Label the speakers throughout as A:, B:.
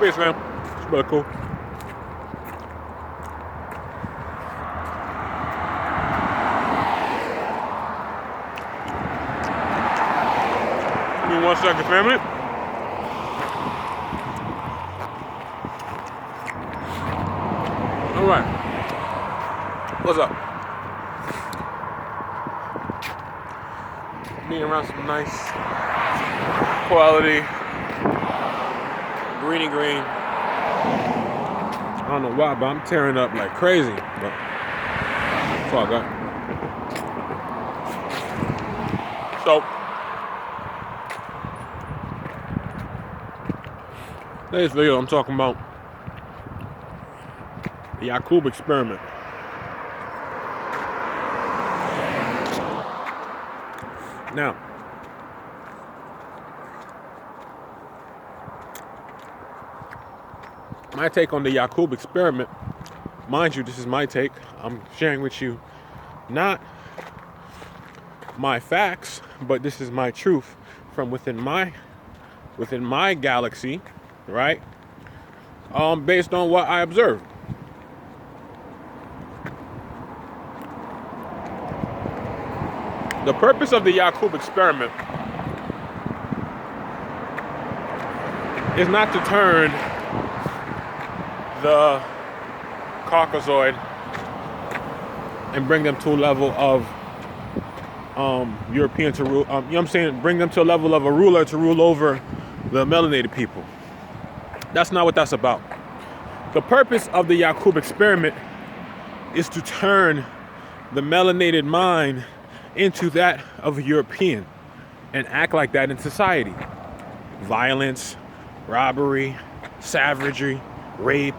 A: Peace, man. It's really cool. Give me 1 second, family. All right. What's up? Being around some nice quality greeny green. I don't know why, but I'm tearing up like crazy. But that's all I got. So, today's video, I'm talking about the Yacub experiment. Now, my take on the Yacub experiment, mind you, this is my take. I'm sharing with you not my facts, but this is my truth from within my galaxy, right? Based on what I observed. The purpose of the Yacub experiment is not to turn the Caucasoid and bring them to a level of European to rule. You know what I'm saying? Bring them to a level of a ruler to rule over the melanated people. That's not what that's about. The purpose of the Yacub experiment is to turn the melanated mind into that of a European and act like that in society. Violence, robbery, savagery, rape,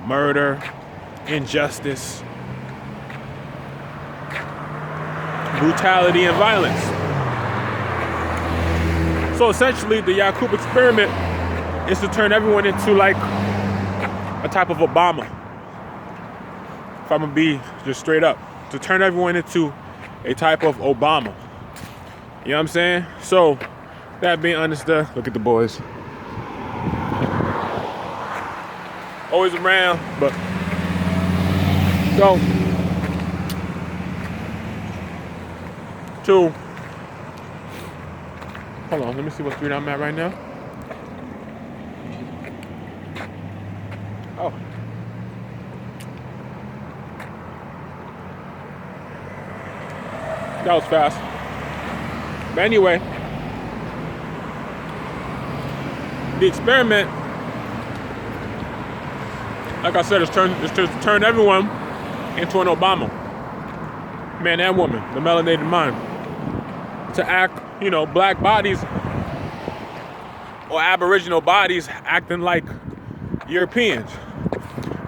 A: murder, injustice, brutality, and violence. So essentially, the Yacub experiment is to turn everyone into like a type of Obama. If I'm gonna be just straight up, to turn everyone into a type of Obama. You know what I'm saying? So, that being understood, look at the boys. Always around, but so hold on, let me see what street I'm at right now. Oh. That was fast. But anyway, the experiment, like I said, is to turn everyone into an Obama. Man and woman, the melanated mind. To act, black bodies or aboriginal bodies acting like Europeans.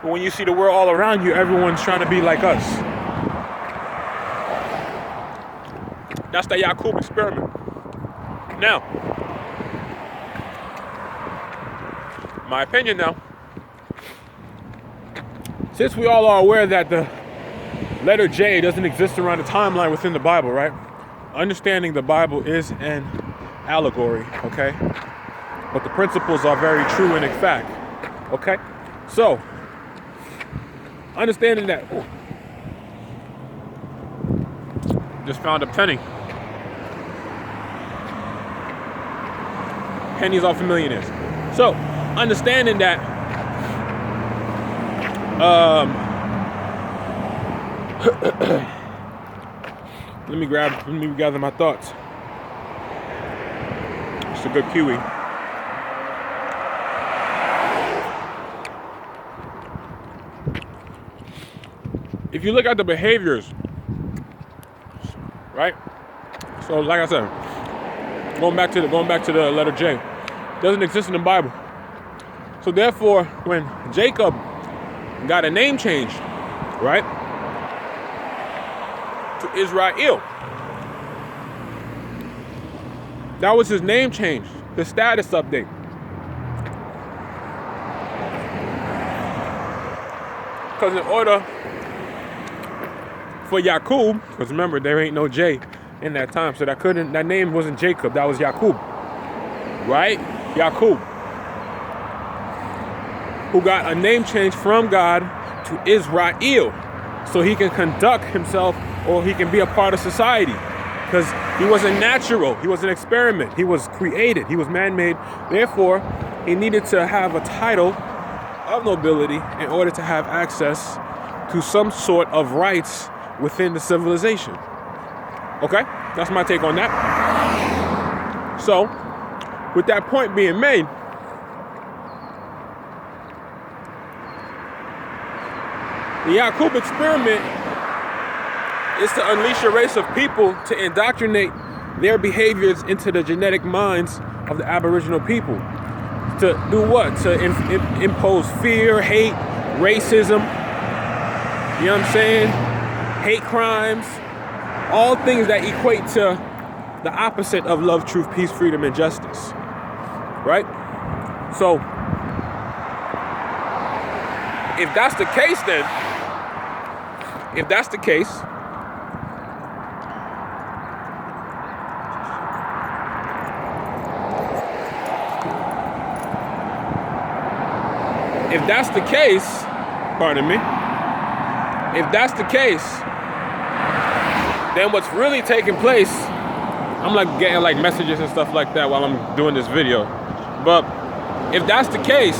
A: But when you see the world all around you, everyone's trying to be like us. That's the Yacub experiment. Now, my opinion now, since we all are aware that the letter J doesn't exist around the timeline within the Bible, right? Understanding the Bible is an allegory, okay? But the principles are very true and in fact, okay? So, understanding that, just found a penny. Pennies off of millionaires. So, understanding that, let me gather my thoughts. It's a good Kiwi. If you look at the behaviors, right? So, like I said, going back to the letter J, doesn't exist in the Bible. So therefore, when Jacob got a name change, right, to Israel, that was his name change, the status update. Because in order for Yacub, because remember there ain't no J in that time, so that name wasn't Jacob, that was Yacub, right? Yacub. who got a name change from God to Israel, so he can conduct himself, or he can be a part of society. Because he wasn't natural, he was an experiment, he was created, he was man-made. Therefore, he needed to have a title of nobility in order to have access to some sort of rights within the civilization. Okay, that's my take on that. So, with that point being made, the Yacub experiment is to unleash a race of people to indoctrinate their behaviors into the genetic minds of the Aboriginal people. To do what? To impose fear, hate, racism, you know what I'm saying? Hate crimes, all things that equate to the opposite of love, truth, peace, freedom, and justice. Right? So, if that's the case then, if that's the case, pardon me, if that's the case, then what's really taking place, I'm like getting like messages and stuff like that while I'm doing this video. But if that's the case,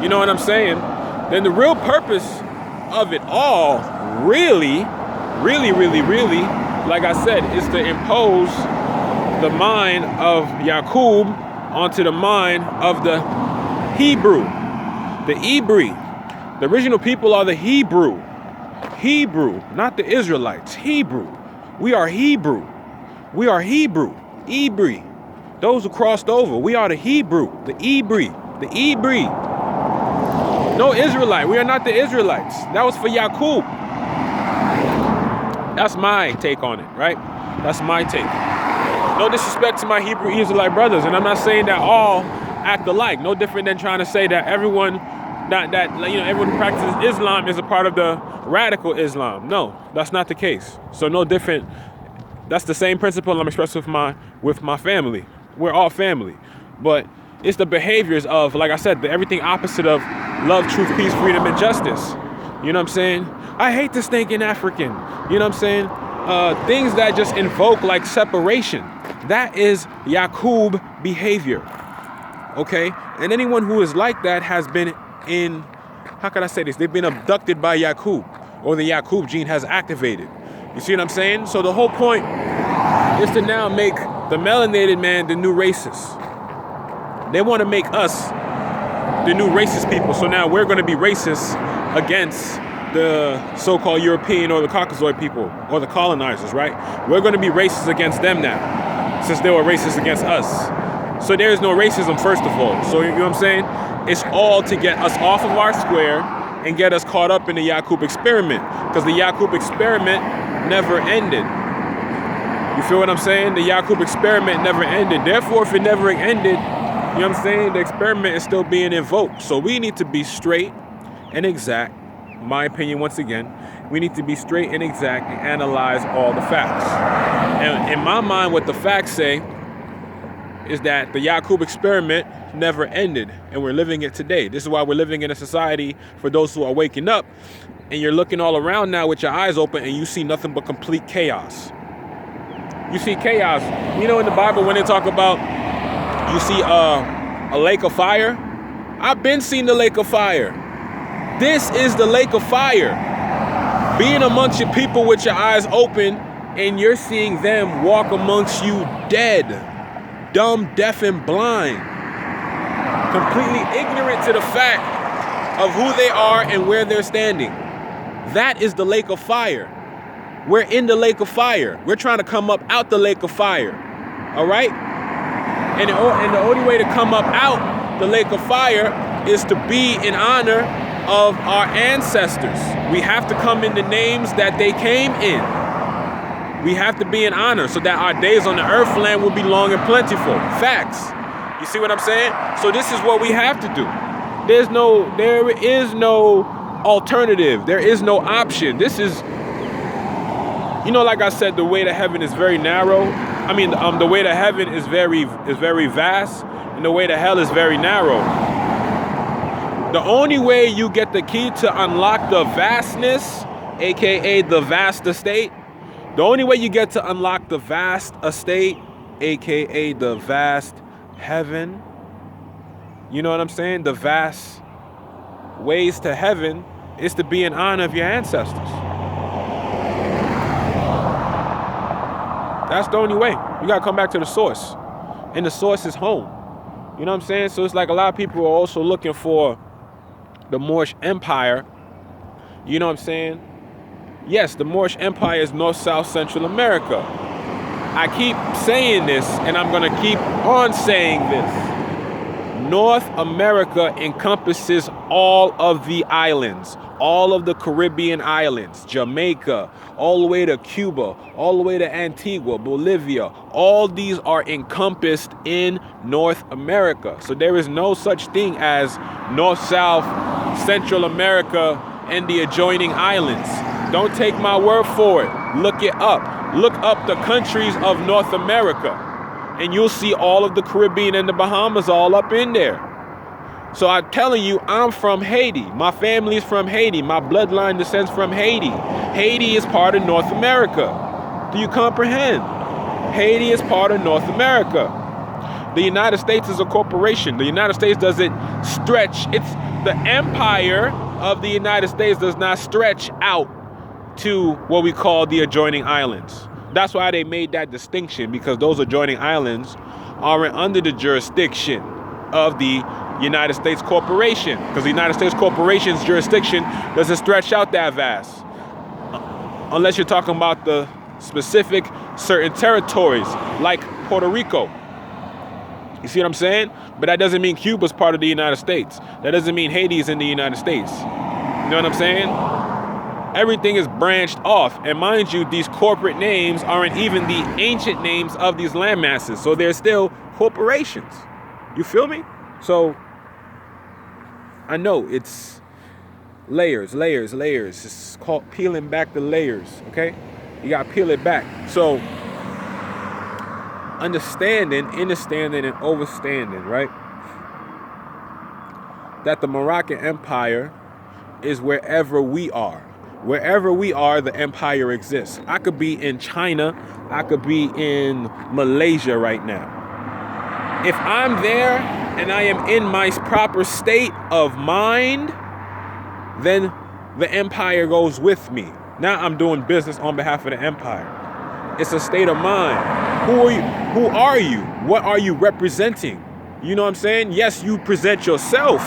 A: you know what I'm saying, then the real purpose of it all really, like I said, is to impose the mind of Yacub onto the mind of the Hebrew. The Ibri. The original people are the Hebrew. Hebrew, not the Israelites. Hebrew. We are Hebrew. We are Hebrew. Ibri. Those who crossed over. We are the Hebrew. The Ibri. The Ibri. No Israelite. We are not the Israelites. That was for Yacub. That's my take on it, right? That's my take. No disrespect to my Hebrew Israelite brothers, and I'm not saying that all act alike. No different than trying to say that everyone everyone who practices Islam is a part of the radical Islam. No, that's not the case. So no different. That's the same principle I'm expressing with my family. We're all family, but it's the behaviors of, like I said, everything opposite of love, truth, peace, freedom, and justice. You know what I'm saying? I hate the stinking African. You know what I'm saying? Things that just invoke like separation. That is Yacub behavior. Okay? And anyone who is like that has been how can I say this? They've been abducted by Yacub, or the Yacub gene has activated. You see what I'm saying? So the whole point is to now make the melanated man the new racist. They want to make us the new racist people. So now we're going to be racist against the so-called European or the Caucasoid people or the colonizers, right? We're going to be racist against them now, since they were racist against us. So there is no racism, first of all. So you know what I'm saying? It's all to get us off of our square and get us caught up in the Yacub experiment, because the Yacub experiment never ended. You feel what I'm saying? The Yacub experiment never ended. Therefore, if it never ended, you know what I'm saying, the experiment is still being invoked. So we need to be straight and exact. My opinion, once again, we need to be straight and exact and analyze all the facts. And in my mind, what the facts say is that the Yacub experiment never ended, and we're living it today. This is why we're living in a society, for those who are waking up, and you're looking all around now with your eyes open and you see nothing but complete chaos. You see chaos. You know, in the Bible, when they talk about, you see a lake of fire, I've been seeing the lake of fire. This is the lake of fire. Being amongst your people with your eyes open, and you're seeing them walk amongst you dead, dumb, deaf, and blind, completely ignorant to the fact of who they are and where they're standing. That is the lake of fire. We're in the lake of fire. We're trying to come up out the lake of fire. All right? And the only way to come up out the lake of fire is to be in honor of our ancestors. We have to come in the names that they came in. We have to be in honor so that our days on the earth land will be long and plentiful. Facts. You see what I'm saying? So this is what we have to do. There is no alternative. There is no option. This is, you know, like I said, the way to heaven is very narrow. I mean, the way to heaven is very vast, and the way to hell is very narrow. The only way you get the key to unlock the vastness, aka the vast estate, the only way you get to unlock the vast estate, aka the vast heaven, you know what I'm saying? The vast ways to heaven is to be in honor of your ancestors. That's the only way. You gotta come back to the source. And the source is home. You know what I'm saying? So it's like a lot of people are also looking for the Moorish Empire. You know what I'm saying? Yes, the Moorish Empire is North, South, Central America. I keep saying this, and I'm gonna keep on saying this. North America encompasses all of the islands, all of the Caribbean islands, Jamaica, all the way to Cuba, all the way to Antigua, Bolivia. All these are encompassed in North America. So there is no such thing as North, South, Central America, and the adjoining islands. Don't take my word for it. Look it up. Look up the countries of North America, and you'll see all of the Caribbean and the Bahamas all up in there. So I'm telling you, I'm from Haiti. My family is from Haiti. My bloodline descends from Haiti. Haiti is part of North America. Do you comprehend? Haiti is part of North America. The United States is a corporation. The United States doesn't stretch. It's the empire of the United States does not stretch out to what we call the adjoining islands. That's why they made that distinction, because those adjoining islands aren't under the jurisdiction of the United States Corporation, because the United States Corporation's jurisdiction doesn't stretch out that vast. Unless you're talking about the specific certain territories like Puerto Rico. You see what I'm saying? But that doesn't mean Cuba's part of the United States. That doesn't mean Haiti is in the United States. You know what I'm saying? Everything is branched off. And mind you, these corporate names aren't even the ancient names of these land masses. So they're still corporations. You feel me? So I know it's layers. It's called peeling back the layers, okay? You gotta peel it back. So understanding, and overstanding, right? That the Moroccan Empire is wherever we are. Wherever we are, the empire exists. I could be in China. I could be in Malaysia right now. If I'm there and I am in my proper state of mind, then the empire goes with me. Now I'm doing business on behalf of the empire. It's a state of mind. Who are you? Who are you? What are you representing? You know what I'm saying? Yes, you present yourself,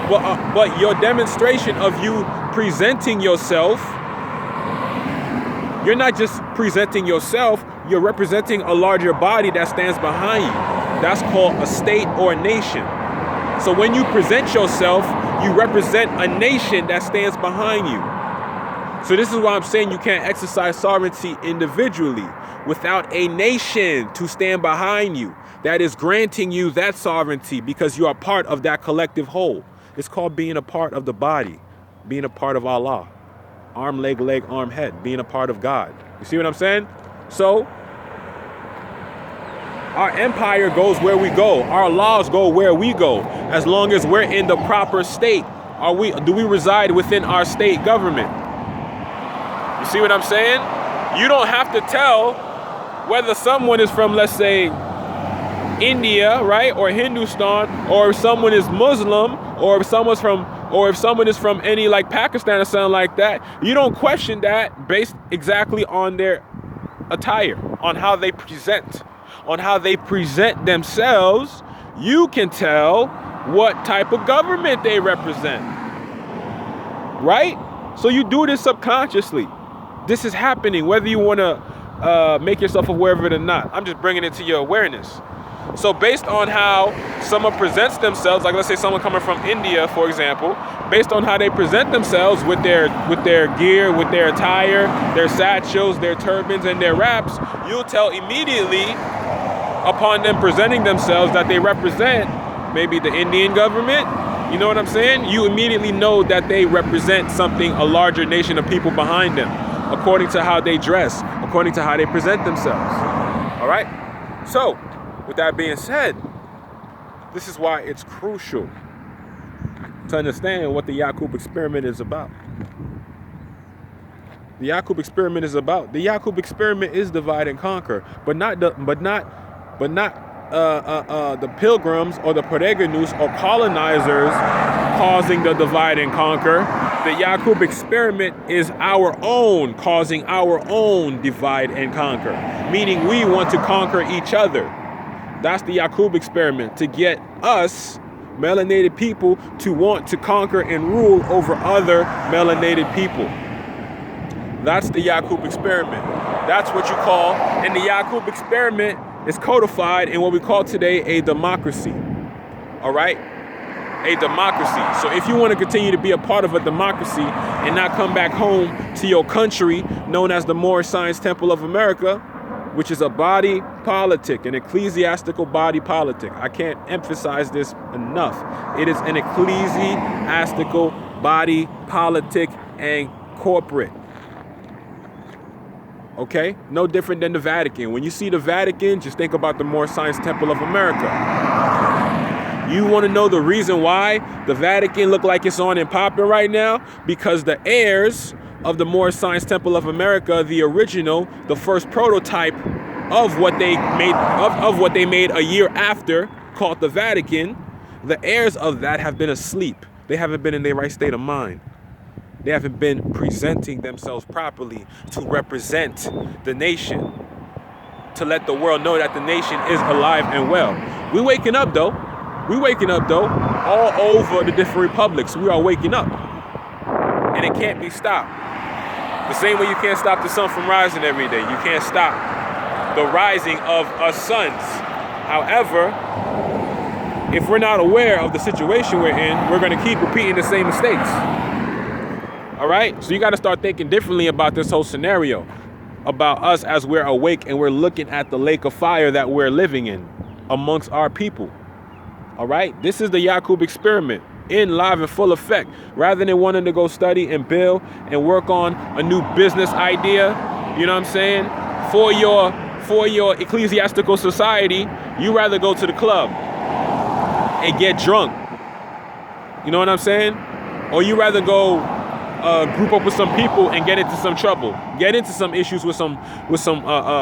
A: but your demonstration of you presenting yourself, you're not just presenting yourself, you're representing a larger body that stands behind you. That's called a state or a nation. So when you present yourself, you represent a nation that stands behind you. So this is why I'm saying you can't exercise sovereignty individually without a nation to stand behind you that is granting you that sovereignty, because you are part of that collective whole. It's called being a part of the body, being a part of Allah. Arm, leg, arm, head, being a part of God. You see what I'm saying? So our empire goes where we go. Our laws go where we go. As long as we're in the proper state, do we reside within our state government? You see what I'm saying? You don't have to tell whether someone is from, let's say, India, right, or Hindustan, or if someone is Muslim, or if someone is from any like Pakistan or something like that. You don't question that based exactly on their attire, on how they present, themselves. You can tell what type of government they represent, right? So you do this subconsciously. This is happening whether you want to make yourself aware of it or not. I'm just bringing it to your awareness. So based on how someone presents themselves, like let's say someone coming from India, for example, based on how they present themselves with their gear, with their attire, their satchels, their turbans, and their wraps, you'll tell immediately upon them presenting themselves that they represent maybe the Indian government. You know what I'm saying? You immediately know that they represent something, a larger nation of people behind them, according to how they dress, according to how they present themselves. All right? So, with that being said, this is why it's crucial to understand what the Yacub experiment is about. The Yacub experiment is about. The Yacub experiment is divide and conquer, but not the pilgrims or the peregrinos or colonizers causing the divide and conquer. The Yacub experiment is our own, causing our own divide and conquer, meaning we want to conquer each other. That's the Yacub experiment, to get us melanated people to want to conquer and rule over other melanated people. That's the Yacub experiment. That's what you call, and the Yacub experiment is codified in what we call today a democracy. All right? A democracy. So if you want to continue to be a part of a democracy and not come back home to your country, known as the Moorish Science Temple of America, which is a body politic, an ecclesiastical body politic. I can't emphasize this enough. It is an ecclesiastical body politic and corporate. Okay? No different than the Vatican. When you see the Vatican, just think about the Moorish Science Temple of America. You want to know the reason why the Vatican look like it's on and popping right now? Because the heirs of the Moorish Science Temple of America, the original, the first prototype of what they made of what they made a year after, called the Vatican, the heirs of that have been asleep. They haven't been in their right state of mind. They haven't been presenting themselves properly to represent the nation, to let the world know that the nation is alive and well. We waking up though. We waking up though. All over the different republics, we are waking up. And it can't be stopped. The same way you can't stop the sun from rising every day. You can't stop the rising of us suns. However, if we're not aware of the situation we're in, we're going to keep repeating the same mistakes. All right? So you got to start thinking differently about this whole scenario, about us as we're awake and we're looking at the lake of fire that we're living in amongst our people. All right? This is the Yacub experiment in live and full effect. Rather than wanting to go study and build and work on a new business idea, you know what I'm saying, for your ecclesiastical society, you rather go to the club and get drunk. You know what I'm saying? Or you rather go group up with some people and get into some trouble, get into some issues with some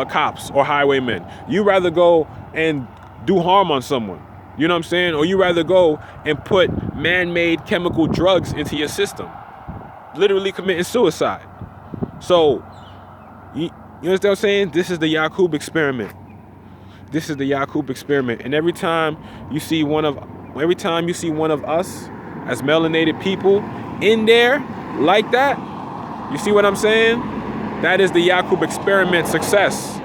A: cops or highwaymen. You rather go and do harm on someone. You know what I'm saying? Or you rather go and put man-made chemical drugs into your system, literally committing suicide. So, you understand what I'm saying? This is the Yacub experiment. This is the Yacub experiment. And every time you see one of us as melanated people in there like that, you see what I'm saying? That is the Yacub experiment success.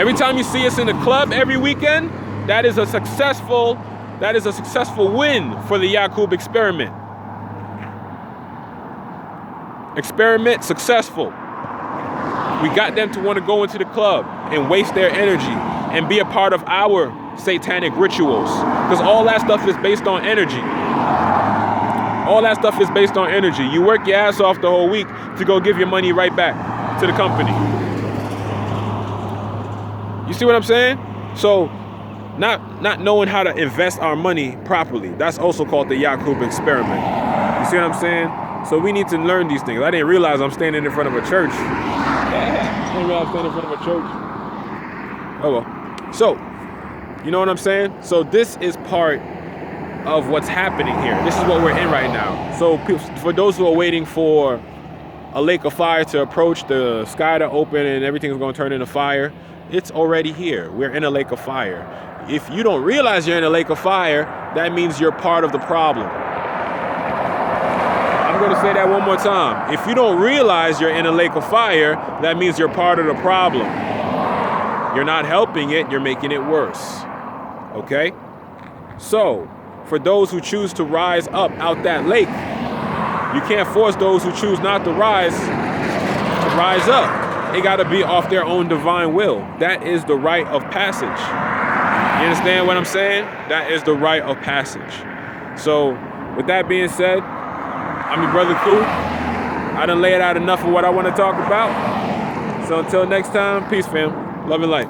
A: Every time you see us in the club every weekend, that is a successful win for the Yacub experiment. Experiment successful. We got them to want to go into the club and waste their energy and be a part of our satanic rituals. Because all that stuff is based on energy. All that stuff is based on energy. You work your ass off the whole week to go give your money right back to the company. You see what I'm saying? So, not knowing how to invest our money properly. That's also called the Yacub experiment. You see what I'm saying? So we need to learn these things. I didn't realize I'm standing in front of a church. I didn't realize I'm standing in front of a church. Oh well. So, you know what I'm saying? So this is part of what's happening here. This is what we're in right now. So for those who are waiting for a lake of fire to approach, the sky to open and everything's going to turn into fire, it's already here. We're in a lake of fire. If you don't realize you're in a lake of fire, that means you're part of the problem. I'm going to say that one more time. If you don't realize you're in a lake of fire, that means you're part of the problem. You're not helping it, you're making it worse. Okay? So, for those who choose to rise up out that lake, you can't force those who choose not to rise up. They got to be off their own divine will. That is the rite of passage. You understand what I'm saying? That is the rite of passage. So, with that being said, I'm your brother Ku. I done laid out enough of what I want to talk about. So until next time, peace fam. Love and light.